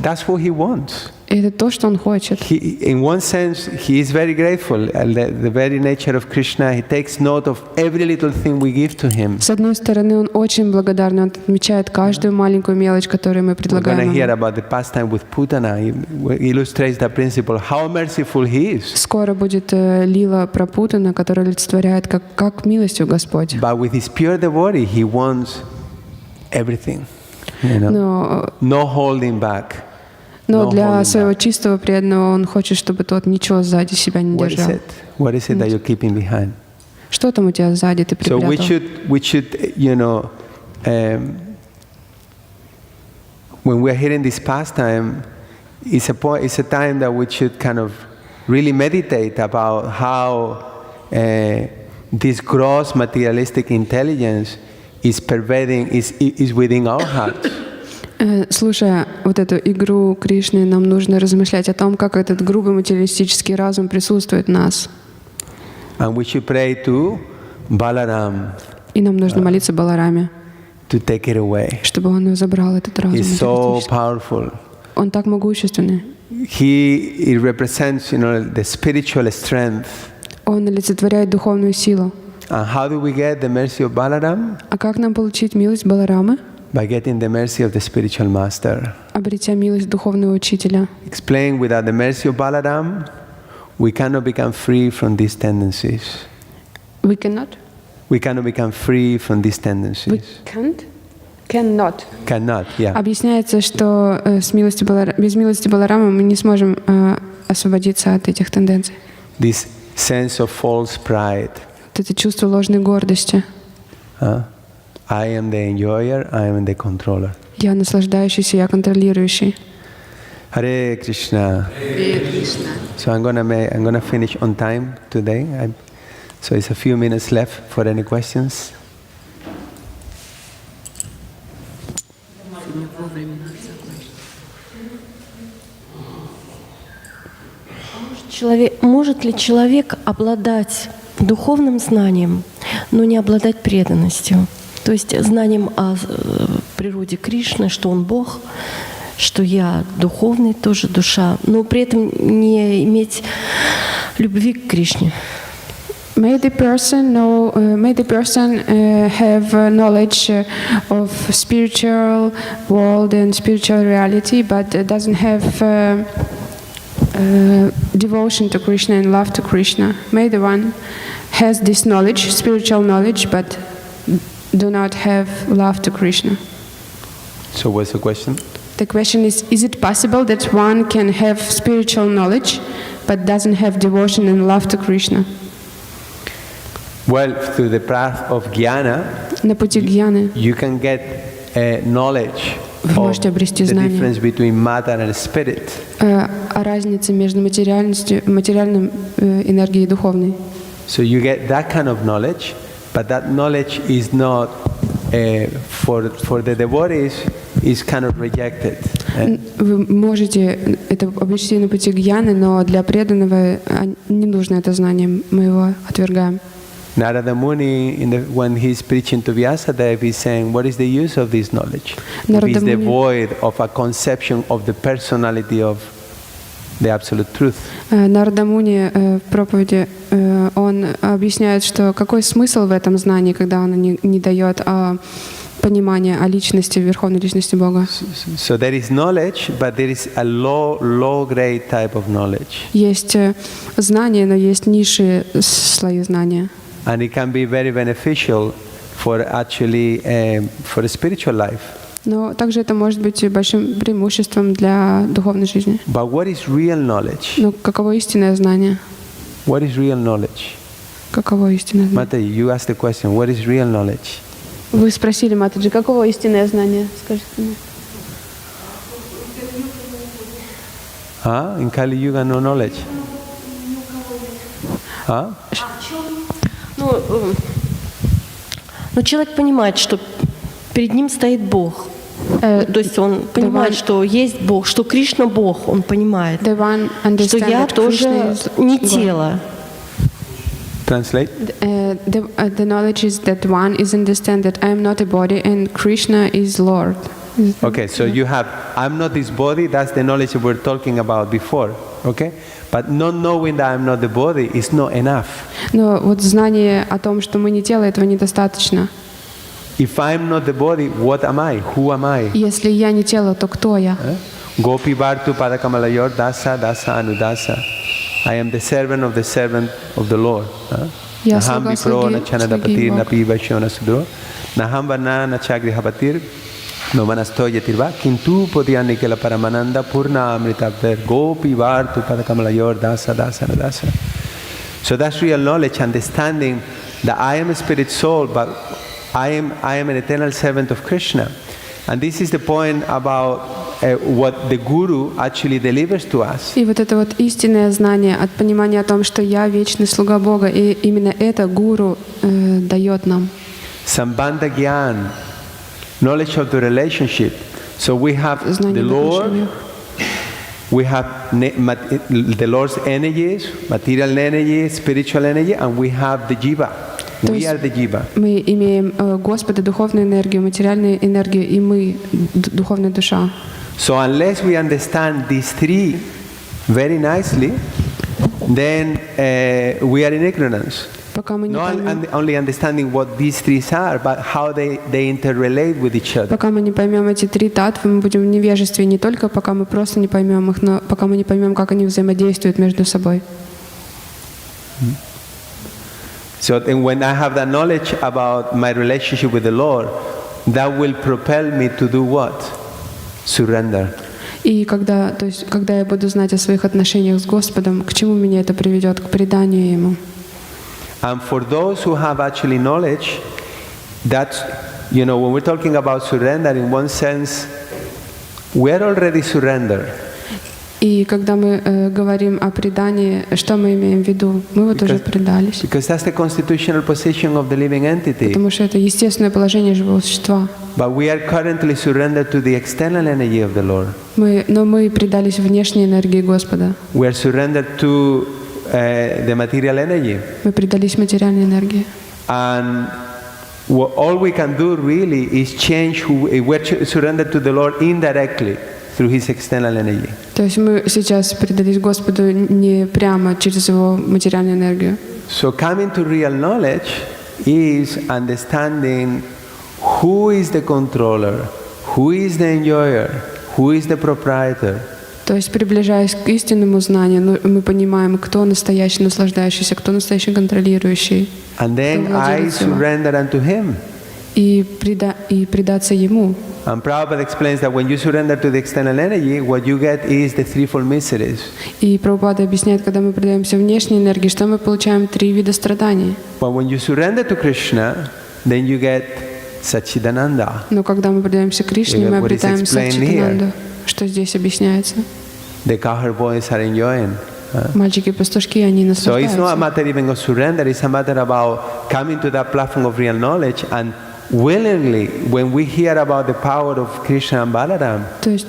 that's what he wants. И это то, что он хочет. In one sense, he is very grateful. The very nature of Krishna, he takes note of every little thing we give to him. С одной стороны, он очень благодарный, он отмечает каждую маленькую мелочь, которую мы We're going предлагаем to hear ему. about the pastime with Putana. He illustrates the principle, how merciful he is. Скоро будет лила про Путана, которая олицетворяет, как милостью Господь. But with his pure devotee, he wants everything. Но No holding back. Но No для holding своего back. чистого преданного он хочет, чтобы тот ничего сзади себя не What is держал. it? What is it that you're keeping behind? Что там у тебя сзади ты So we припрятал? should, when we're hearing this pastime, it's a time that we should kind of really meditate about how this gross materialistic intelligence is pervading, is within our hearts. Слушая вот эту игру Кришны, нам нужно размышлять о том, как этот грубый материалистический разум присутствует в нас. And we should pray to Balaram И нам нужно молиться Балараме, to take it away. чтобы он забрал этот разум. He's so материалистический. powerful. Он так могущественный. He represents, the spiritual strength. Он олицетворяет духовную силу. And how do we get the mercy of Balaram? А как нам получить милость Баларамы? By getting the mercy of the spiritual master. Обретя милость духовного учителя. Explain, without the mercy of Balaram, we cannot become free from these tendencies. We cannot? We cannot become free from these We tendencies. can't? Cannot. Cannot, yeah. Объясняется, что без милости Баларамы мы не сможем освободиться от этих тенденций. This sense of false pride. Вот это чувство ложной гордости. I am the enjoyer, I am the controller. Я наслаждающийся, я контролирующий. Hare Krishna. So I'm gonna finish on time today. So it's a few minutes left for any questions. Может ли человек обладать духовным знанием, но не обладать преданностью? То есть знанием о природе Кришны, что Он Бог, что я духовный, тоже душа, но при этом не иметь любви к Кришне. May the person have knowledge of spiritual world and spiritual reality, but doesn't have devotion to Krishna and love to Krishna. May the one has this knowledge, spiritual knowledge, but do not have love to Krishna. So what's the question? The question is it possible that one can have spiritual knowledge, but doesn't have devotion and love to Krishna. Well, through the path of jnana, На пути гьяны you can get knowledge вы of можете обрести the знание difference between matter and spirit. о разнице между материальным энергией и духовной. So you get that kind of knowledge, but that knowledge is not for the devotees is kind of rejected. Вы можете это обрести на пути гьяны, но для преданного не нужно это знание, мы его отвергаем. Narada Muni, when he's preaching to Vyasadeva, he's saying, what is the use of this knowledge? If it's devoid of a conception of the personality of the absolute truth. Нарада Муни в проповеди он объясняет, что какой смысл в этом знании, когда оно не дает понимания о личности, верховной личности Бога. So there is knowledge, but there is a low grade type of knowledge. Есть знания, но есть низшие слои знания. And it can be very beneficial for actually for a spiritual life. Но также это может быть большим преимуществом для духовной жизни. But what is real knowledge? Но каково истинное знание? What is real knowledge? Каково истинное знание? Mataji, you asked the question, what is real knowledge? Вы спросили, Матаджи, каково истинное знание? Скажите мне. In Kali Yuga, no knowledge. Ну, человек понимает, что перед ним стоит Бог. То есть он понимает, что есть Бог, что Кришна Бог, он понимает, что я тоже не тело. Translate. The knowledge is that one is understand that I am not a body and Krishna is Lord. Okay, so you have, I'm not this body, that's the knowledge we were talking about before, okay? But not knowing that I'm not the body is not enough. Но вот знание о том, что мы не тело, этого недостаточно. If I'm not the body, what am I? Who am I? Если я не тело, то кто я? Gopi Bhartu Padakamalayur Dasa Dasa Anudasa. I am the servant of the Lord. Naham Vipro Nachanadapatir Napi Vaishona Sudro. Naham Varna Nachagrihapatir. No manastoyatirva kintu podyanikela paramananda purna amritabder gopi vartu padakamalayur dasa dasa dasa. So that's real knowledge, understanding that I am a spirit soul, but I am an eternal servant of Krishna. And this is the point about what the Guru actually delivers to us. И вот это вот истинное знание от понимания о том, что я вечный слуга Бога, и именно это Гуру дает нам. Sambandha Gyan, knowledge of the relationship. So we have the Lord, we have the Lord's energies, material energy, spiritual energy, and we have the Jiva. We are the Jiva. Мы имеем Господа, духовную энергию, материальную энергию, и мы духовная душа. So unless we understand these three very nicely, then we are in ignorance. Not only understanding what these three are, but how they interrelate with each other. Пока мы не поймем эти три татвы, мы будем в невежестве не только пока мы просто не поймем их, но пока мы не поймем, как они взаимодействуют между собой. So then when I have that knowledge about my relationship with the Lord, that will propel me to do what? Surrender. И когда я буду знать о своих отношениях с Господом, к чему меня это приведет? К преданию Ему. And for those who have actually knowledge, that's, when we're talking about surrender, in one sense, we are already surrendered. И когда мы говорим о предании, что мы имеем в виду? Мы вот уже предались. Because that's the constitutional position of the living entity. Потому что это естественное положение живого существа. But we are currently surrendered to the external energy of the Lord. Но мы предались внешней энергии Господа. We are surrendered to the material energy. Мы предались материальной энергии. And all we can do really is change we're surrendered to the Lord indirectly through His external energy. То есть мы сейчас предались Господу не прямо через Его материальную энергию. So coming to real knowledge is understanding who is the controller, who is the enjoyer, who is the proprietor. То есть, приближаясь к истинному знанию, мы понимаем, кто настоящий наслаждающийся, кто настоящий контролирующий. And then I surrender unto Him. И предаться Ему. And Prabhupada explains that when you surrender to the external energy, what you get is the threefold miseries. И Прабхупада объясняет, когда мы предаемся внешней энергии, что мы получаем 3 вида страданий. But when you surrender to Krishna, then you get Satchidananda. Но когда мы предаемся Кришне, мы обретаем Саччитананду. Что здесь объясняется? The cowherd boys are enjoying. Мальчики-пастушки, они So it's not a наслаждаются. matter even of surrender, it's a matter about coming to that platform of real knowledge and willingly, when we hear about the power of Krishna and Balaram, То есть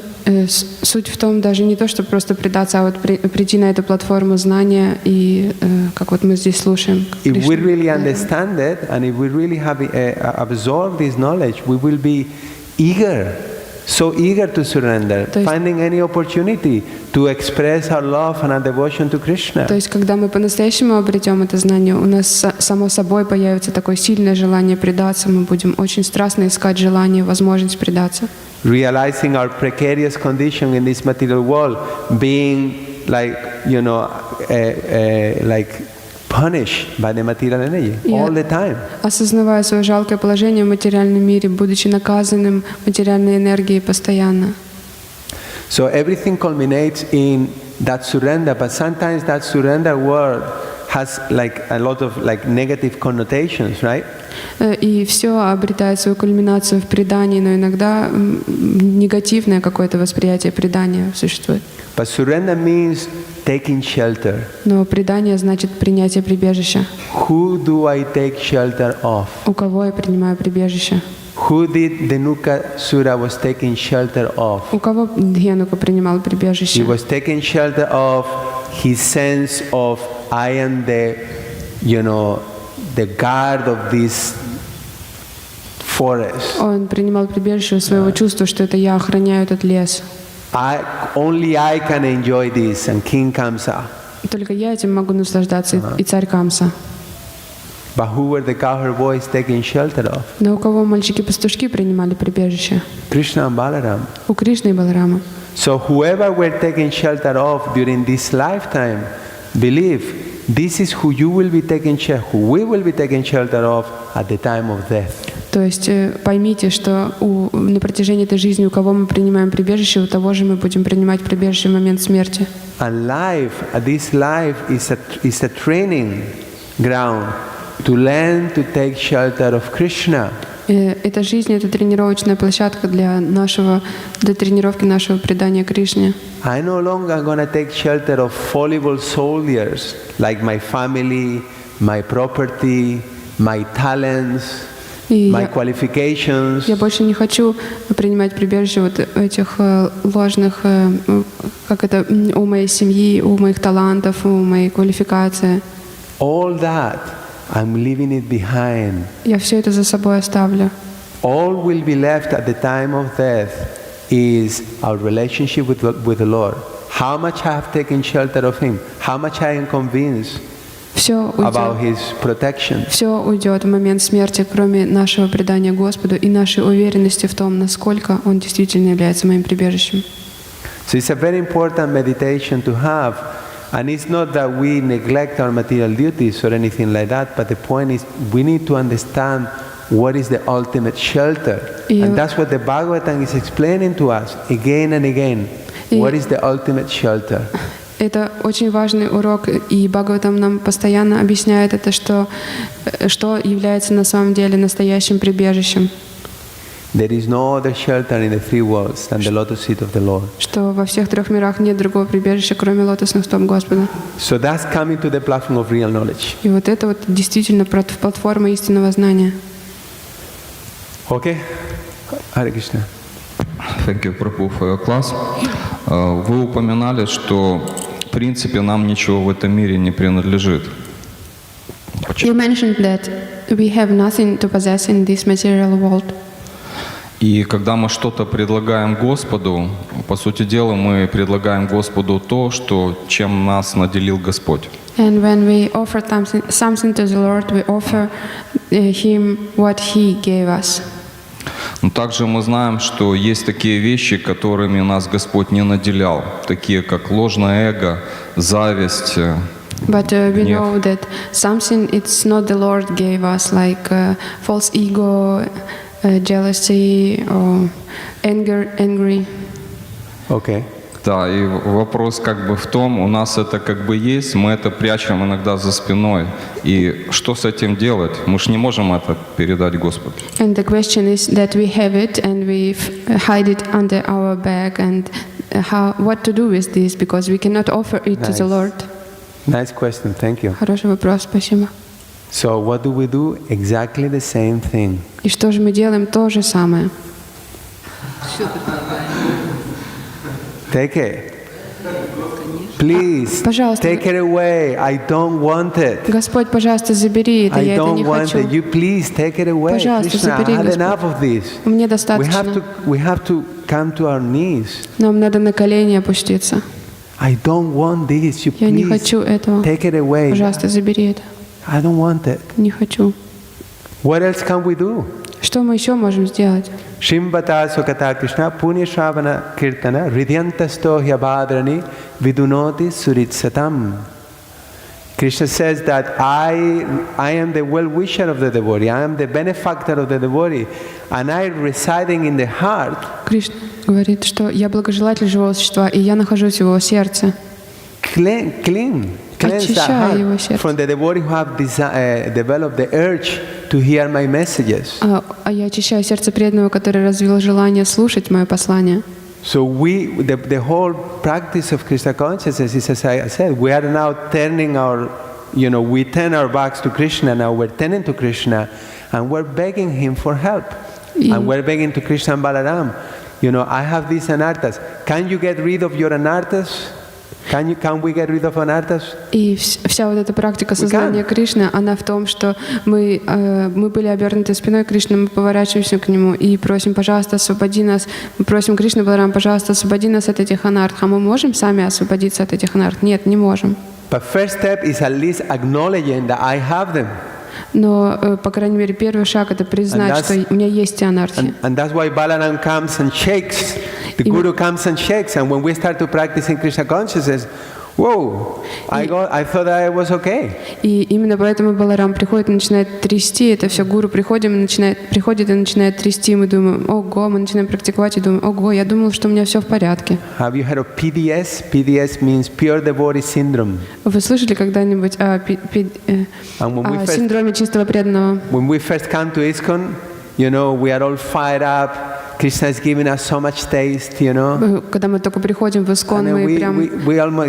суть в том даже не то, чтобы просто предаться, а вот прийти на эту платформу знания и как вот мы здесь слушаем. if we Кришну. really understand it and if we really have absorbed this knowledge, we will be eager, so eager to surrender, То есть- finding any opportunity to express our love and our devotion to Krishna. То есть, когда мы по-настоящему обретем это знание, у нас само собой появится такое сильное желание предаться, мы будем очень страстно искать желание, возможность предаться. Realizing our precarious condition in this material world, being like, like punished by the material energy all the time. Осознавая свое жалкое положение в материальном мире, будучи наказанным материальной энергией постоянно. So everything culminates in that surrender, but sometimes that surrender word has like a lot of like negative connotations, right? И все обретает свою кульминацию в предании, но иногда негативное какое-то восприятие предания существует. But surrender means taking shelter. Но предание значит принятие прибежища. Who do I take shelter of? У кого я принимаю прибежище? Who did Dhenuka Sura was taking shelter of? У кого Дхенука принимал He прибежище? was taking shelter of his sense of I am the guard of this forest. Он принимал прибежище у своего чувства, что это я охраняю этот лес. Only I can enjoy this, and King Kamsa. Только я этим могу наслаждаться, и царь Камса. But who were the cowherd boys taking shelter of? Но у кого мальчики-пастушки принимали прибежище? Krishna and Balaram. У Кришны и Баларама. So whoever we're taking shelter of during this lifetime, believe this is who you will be taking shelter, who we will be taking shelter of at the time of death. То есть поймите, что на протяжении этой жизни, у кого мы принимаем прибежище, у того же мы будем принимать прибежище в момент смерти. And this life is a training ground to learn to take shelter of Krishna. Эта жизнь — это тренировочная площадка для тренировки нашего предания Кришне. I no longer gonna take shelter of fallible soldiers like my family, my property, my talents, my qualifications. Я больше не хочу принимать прибежище вот этих ложных, у моей семьи, у моих талантов, у моей квалификации. All that, I'm leaving it behind. Я все это за собой оставлю. All will be left at the time of death is our relationship with the Lord. How much I have taken shelter of Him, how much I am convinced about His protection. Все уйдет в момент смерти, кроме нашего предания Господу и нашей уверенности в том, насколько Он действительно является моим прибежищем. So it's a very important meditation to have. And it's not that we neglect our material duties or anything like that, but the point is we need to understand what is the ultimate shelter. And that's what the Bhagavatam is explaining to us again and again. What is the ultimate shelter? Это очень важный урок, и Бхагаватам нам постоянно объясняет это, что является на самом деле настоящим прибежищем. There is no other shelter in the three worlds than the lotus seat of the Lord. Что во всех трех мирах нет другого прибежища, кроме лотосных стоп Господа. So that's coming to the platform of real knowledge. И вот это вот действительно платформа истинного знания. Okay? Hare Krishna. Thank you, Prabhu, for your class. Вы упоминали, что в принципе нам ничего в этом мире не принадлежит. You mentioned that we have nothing to possess in this material world. И когда мы что-то предлагаем Господу, по сути дела, мы предлагаем Господу то, чем нас наделил Господь. And when we offer something to the Lord, we offer Him what He gave us. Но также мы знаем, что есть такие вещи, которыми нас Господь не наделял, такие как ложное эго, зависть, But we гнев. know that something it's not the Lord gave us, like false ego, jealousy or angry. Okay. Да, и вопрос как бы в том, у нас это как бы есть, мы это прячем иногда за спиной. И что с этим делать? Мы же не можем это передать Господу. And the question is that we have it and we hide it under our back, and what to do with this, because we cannot offer it to the Lord. Nice question, thank you. Хороший вопрос, спасибо. So what do we do? Exactly the same thing. И что же мы делаем? То же самое. Take it. Please, Пожалуйста. take it away. I don't want it. Господь, пожалуйста, забери это, I я это don't не want хочу. it. You please take it away. Пожалуйста, Krishna, I забери, had Господь. enough of this. Мне We достаточно. have to come to our knees. Нам надо на колени опуститься. I don't want this. You Я не please хочу этого. take it away. Пожалуйста, забери это. I don't want it. Не хочу. What else can we do? Что мы еще можем сделать? Shimbata Sukata Krishna Punya Shravana Kirtana Ridhyantasto Hyabhadrani Vidunoti Suritsatam. Krishna says that I am the well-wisher of the devotee, I am the benefactor of the devotee, and I residing in the heart. Кришна говорит, что я благожелатель живого существа, и я нахожусь в его сердце. Cleanse that heart from the devotee who have developed the urge to hear my messages. А я очищаю сердце преданного, который развил желание слушать мое послание. So the whole practice of Krishna consciousness is, as I said, we are now turning we turn our backs to Krishna, now we're turning to Krishna, and we're begging Him for help. And we're begging to Krishna and Balaram, I have these anarthas. Can you get rid of your anarthas? Can we get rid of anarthas? И вся вот эта практика сознания Кришны, она в том, что мы были обернуты спиной к Кришне, мы поворачиваемся к Нему и просим, пожалуйста, освободи нас. Мы просим Кришну, Баларам, пожалуйста, освободи нас от этих анарт. А мы можем сами освободиться от этих анарт? Нет, не можем. But first step is at least acknowledging that I have them. Но, по крайней мере, первый шаг — это признать, что у меня есть эти анархи. And that's why Balaram comes and shakes. The Guru comes and shakes, and when we start to practice in Krishna consciousness, whoa, I thought I was okay. И именно поэтому Баларам приходит и начинает трясти. Это все Гуру приходит и начинает трясти. Мы думаем, ого, мы начинаем практиковать и думаем, ого, я думал, что у меня все в порядке. Have you heard of PDS? PDS means Pure Devotee Syndrome. Вы слышали когда-нибудь о синдроме чистого преданного? When we first come to ISKCON, we are all fired up. Krishna is giving us so much taste, Когда мы только приходим в ISKCON, мы прям...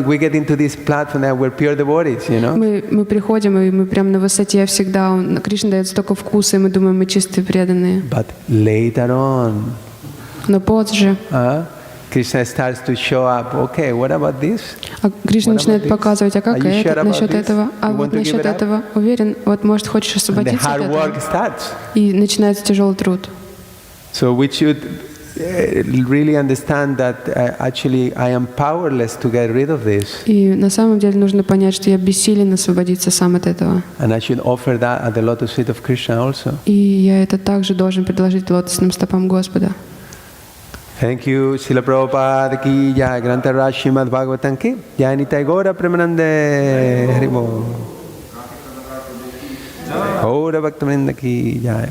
we get into this platform that we're pure devotees, Мы приходим, и мы прям на высоте всегда. Кришна дает столько вкуса, и мы думаем, мы чистые преданные. But later on, но позже Krishna starts to show up. Okay, what about this? Кришна начинает показывать, а как это, насчет этого, а вот насчет этого. Уверен, вот может хочешь освободиться от этого. И начинается тяжелый труд. So we should really understand that actually I am powerless to get rid of this. И на самом деле нужно понять, что я бессилен освободиться сам от этого. And I should offer that at the lotus feet of Krishna also. И я это также должен предложить лотосным стопам Господа. Thank you, Srila Prabhupada ki jai, Grantha Raj Shrimad Bhagavatam ki jai, Nitai Gaura Premanande Harimo. Gaura Bhaktivinoda ki jai.